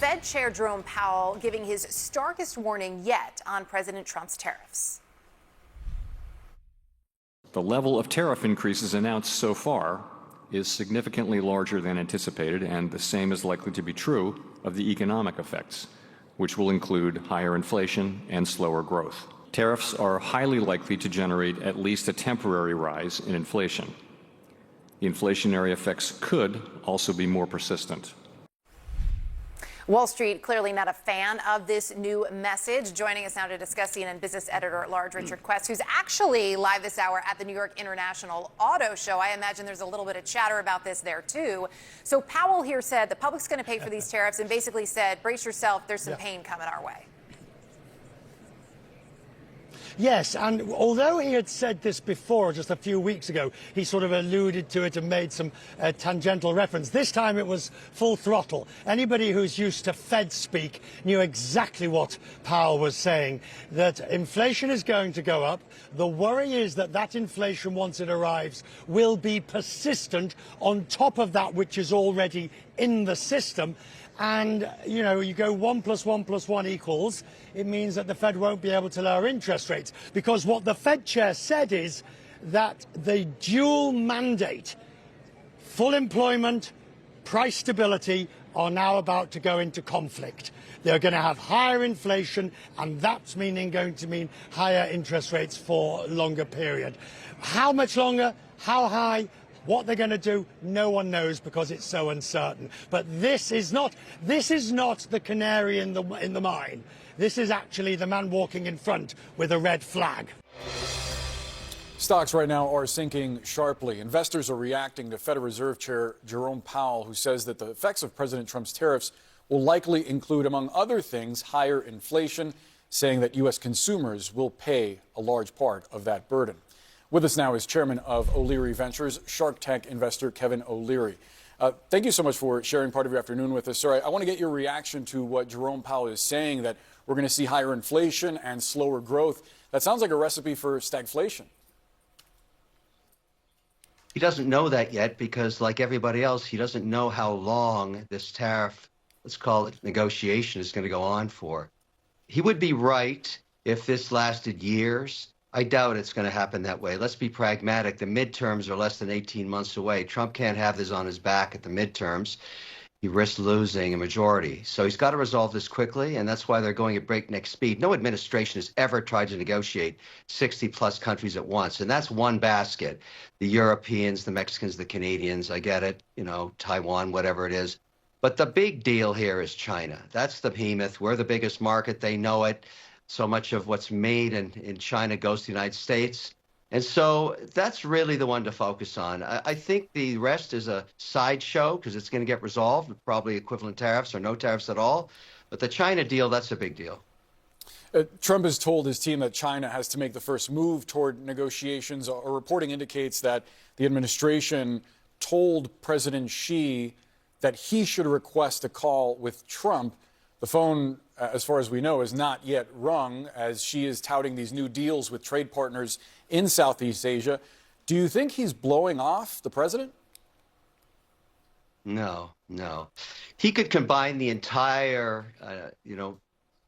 Fed Chair Jerome Powell giving his starkest warning yet on President Trump's tariffs. The level of tariff increases announced so far is significantly larger than anticipated, and the same is likely to be true of the economic effects, which will include higher inflation and slower growth. Tariffs are highly likely to generate at least a temporary rise in inflation. The inflationary effects could also be more persistent. Wall Street clearly not a fan of this new message. Joining us now to discuss, CNN business editor-at-large Richard Quest, who's actually live this hour at the New York International Auto Show. I imagine there's a little bit of chatter about this there, too. So Powell here said the public's going to pay for these tariffs and basically said, brace yourself, there's some pain coming our way. Yes, and although he had said this before, just a few weeks ago, he sort of alluded to it and made some tangential reference. This time it was full throttle. Anybody who's used to Fed speak knew exactly what Powell was saying, that inflation is going to go up. The worry is that that inflation, once it arrives, will be persistent on top of that which is already in the system. And, you know, you go 1 + 1 + 1 equals, it means that the Fed won't be able to lower interest rates. Because what the Fed chair said is that the dual mandate, full employment, price stability, are now about to go into conflict. They're going to have higher inflation, and that's going to mean higher interest rates for a longer period. How much longer? How high? What they're going to do, no one knows because it's so uncertain. But this is not the canary in the mine. This is actually the man walking in front with a red flag. Stocks right now are sinking sharply. Investors are reacting to Federal Reserve Chair Jerome Powell, who says that the effects of President Trump's tariffs will likely include, among other things, higher inflation, saying that U.S. consumers will pay a large part of that burden. With us now is chairman of O'Leary Ventures, Shark Tank investor Kevin O'Leary. Thank you so much for sharing part of your afternoon with us. Sir, I want to get your reaction to what Jerome Powell is saying, that we're going to see higher inflation and slower growth. That sounds like a recipe for stagflation. He doesn't know that yet because, like everybody else, he doesn't know how long this tariff, let's call it negotiation, is going to go on for. He would be right if this lasted years. I doubt it's going to happen that way. Let's be pragmatic. The midterms are less than 18 months away. Trump can't have this on his back at the midterms. He risks losing a majority. So he's got to resolve this quickly, and that's why they're going at breakneck speed. No administration has ever tried to negotiate 60-plus countries at once, and that's one basket. The Europeans, the Mexicans, the Canadians, I get it, you know, Taiwan, whatever it is. But the big deal here is China. That's the behemoth. We're the biggest market. They know it. So much of what's made in China goes to the United States. And so that's really the one to focus on. I think the rest is a sideshow because it's going to get resolved with probably equivalent tariffs or no tariffs at all. But the China deal, that's a big deal. Trump has told his team that China has to make the first move toward negotiations. A reporting indicates that the administration told President Xi that he should request a call with Trump. The phone, as far as we know, is not yet rung, as Xi is touting these new deals with trade partners in Southeast Asia. Do you think he's blowing off the president? No. He could combine the entire,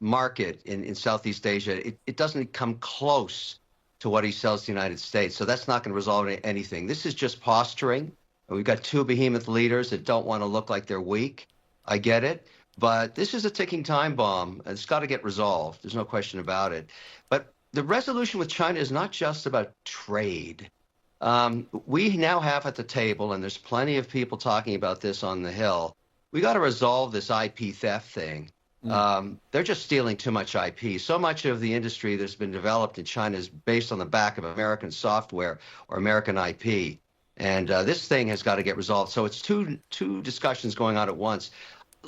market in Southeast Asia. It doesn't come close to what he sells to the United States. So that's not going to resolve anything. This is just posturing. We've got two behemoth leaders that don't want to look like they're weak. I get it. But this is a ticking time bomb. It's got to get resolved. There's no question about it. But the resolution with China is not just about trade. We now have at the table, and there's plenty of people talking about this on the Hill, we got to resolve this IP theft thing. They're just stealing too much IP. So much of the industry that's been developed in China is based on the back of American software or American IP. And this thing has got to get resolved. So it's two discussions going on at once.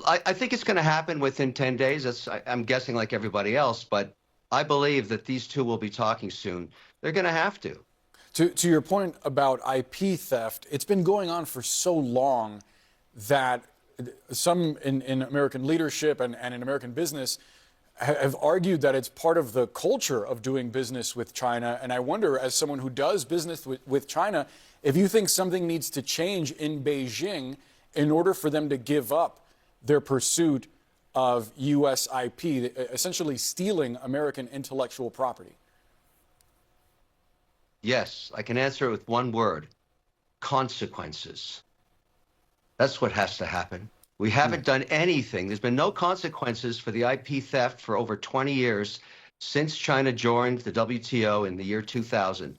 I think it's going to happen within 10 days. I'm guessing like everybody else, but I believe that these two will be talking soon. They're going to have to. To your point about IP theft, it's been going on for so long that some in American leadership and in American business have argued that it's part of the culture of doing business with China. And I wonder, as someone who does business with China, if you think something needs to change in Beijing in order for them to give up their pursuit of U.S. IP, essentially stealing American intellectual property? Yes, I can answer it with one word: consequences. That's what has to happen. We haven't done anything. There's been no consequences for the IP theft for over 20 years since China joined the WTO in the year 2000.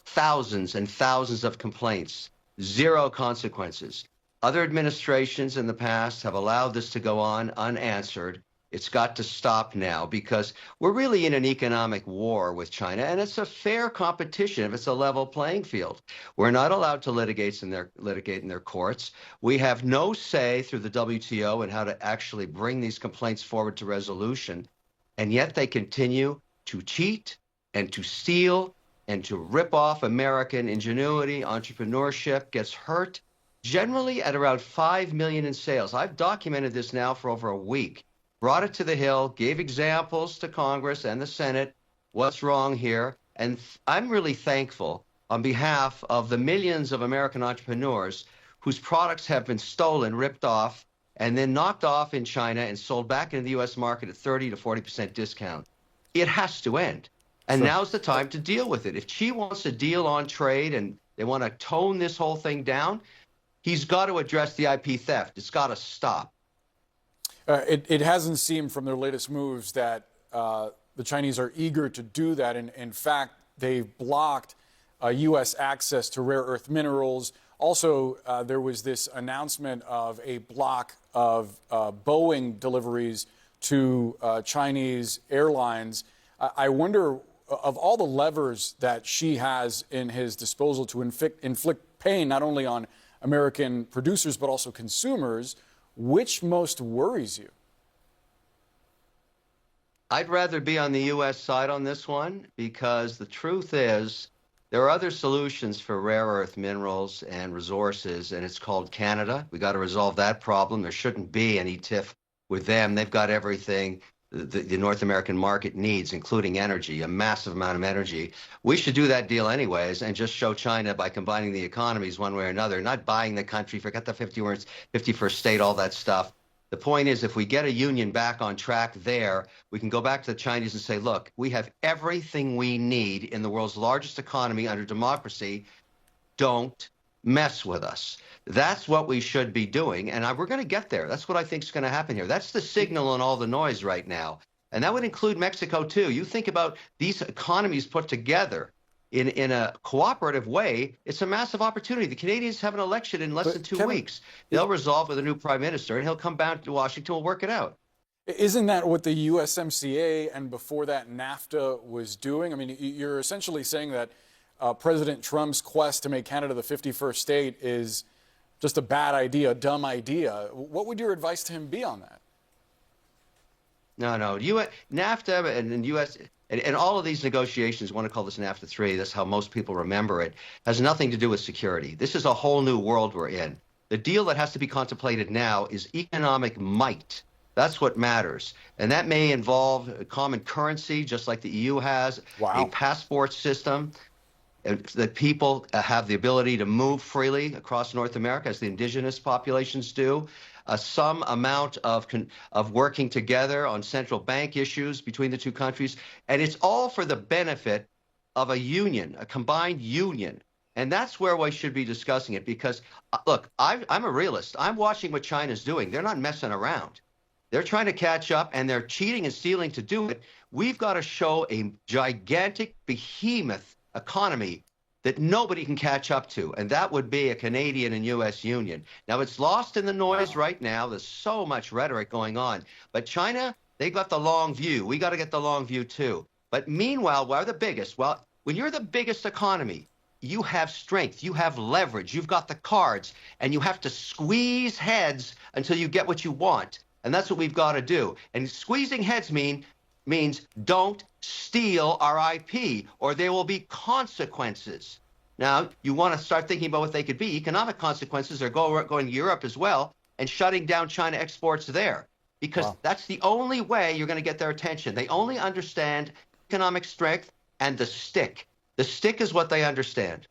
Thousands and thousands of complaints, zero consequences. Other administrations in the past have allowed this to go on unanswered. It's got to stop now because we're really in an economic war with China, and it's a fair competition if it's a level playing field. We're not allowed to litigate in their courts. We have no say through the WTO in how to actually bring these complaints forward to resolution, and yet they continue to cheat and to steal and to rip off American ingenuity. Entrepreneurship gets hurt, generally at around 5 million in sales. I've documented this now for over a week. Brought it to the Hill, gave examples to Congress and the Senate, what's wrong here. And I'm really thankful on behalf of the millions of American entrepreneurs whose products have been stolen, ripped off, and then knocked off in China and sold back into the U.S. market at 30 to 40% discount. It has to end. And now's the time to deal with it. If Xi wants a deal on trade and they want to tone this whole thing down, he's got to address the IP theft. It's got to stop. It hasn't seemed from their latest moves that the Chinese are eager to do that. And in fact, they've blocked U.S. access to rare earth minerals. Also, there was this announcement of a block of Boeing deliveries to Chinese airlines. I wonder, of all the levers that Xi has in his disposal to inflict pain not only on American producers but also consumers, which most worries you? I'd rather be on the U.S. side on this one because the truth is there are other solutions for rare earth minerals and resources, and it's called Canada. We got to resolve that problem. There shouldn't be any tiff with them. They've got everything the North American market needs, including energy, a massive amount of energy. We should do that deal anyways and just show China by combining the economies one way or another, not buying the country, forget the 51st state, all that stuff. The point is, if we get a union back on track there, we can go back to the Chinese and say, look, we have everything we need in the world's largest economy under democracy. Don't mess with us. That's what we should be doing, and we're going to get there. That's what I think is going to happen here. That's the signal in all the noise right now, and that would include Mexico, too. You think about these economies put together in a cooperative way, it's a massive opportunity. The Canadians have an election in less than 2 weeks. They'll resolve with a new prime minister, and he'll come back to Washington. We'll work it out. Isn't that what the USMCA and before that NAFTA was doing? I mean, you're essentially saying that President Trump's quest to make Canada the 51st state is just a bad idea, a dumb idea. What would your advice to him be on that? No. NAFTA and U.S. and all of these negotiations, want to call this NAFTA 3, that's how most people remember it, has nothing to do with security. This is a whole new world we're in. The deal that has to be contemplated now is economic might. That's what matters. And that may involve a common currency, just like the EU has, a passport system, that people have the ability to move freely across North America, as the indigenous populations do. Some amount of working together on central bank issues between the two countries. And it's all for the benefit of a union, a combined union. And that's where we should be discussing it because, look, I'm a realist. I'm watching what China's doing. They're not messing around. They're trying to catch up, and they're cheating and stealing to do it. We've got to show a gigantic behemoth economy that nobody can catch up to, and that would be a Canadian and U.S. union. Now, it's lost in the noise right now. There's so much rhetoric going on. But China, they got the long view. We got to get the long view, too. But meanwhile, we're the biggest. Well, when you're the biggest economy, you have strength, you have leverage, you've got the cards, and you have to squeeze heads until you get what you want. And that's what we've got to do. And squeezing heads means don't steal our IP, or there will be consequences. Now, you want to start thinking about what they could be. Economic consequences are going to Europe as well and shutting down China exports there, because that's the only way you're going to get their attention. They only understand economic strength and the stick. The stick is what they understand.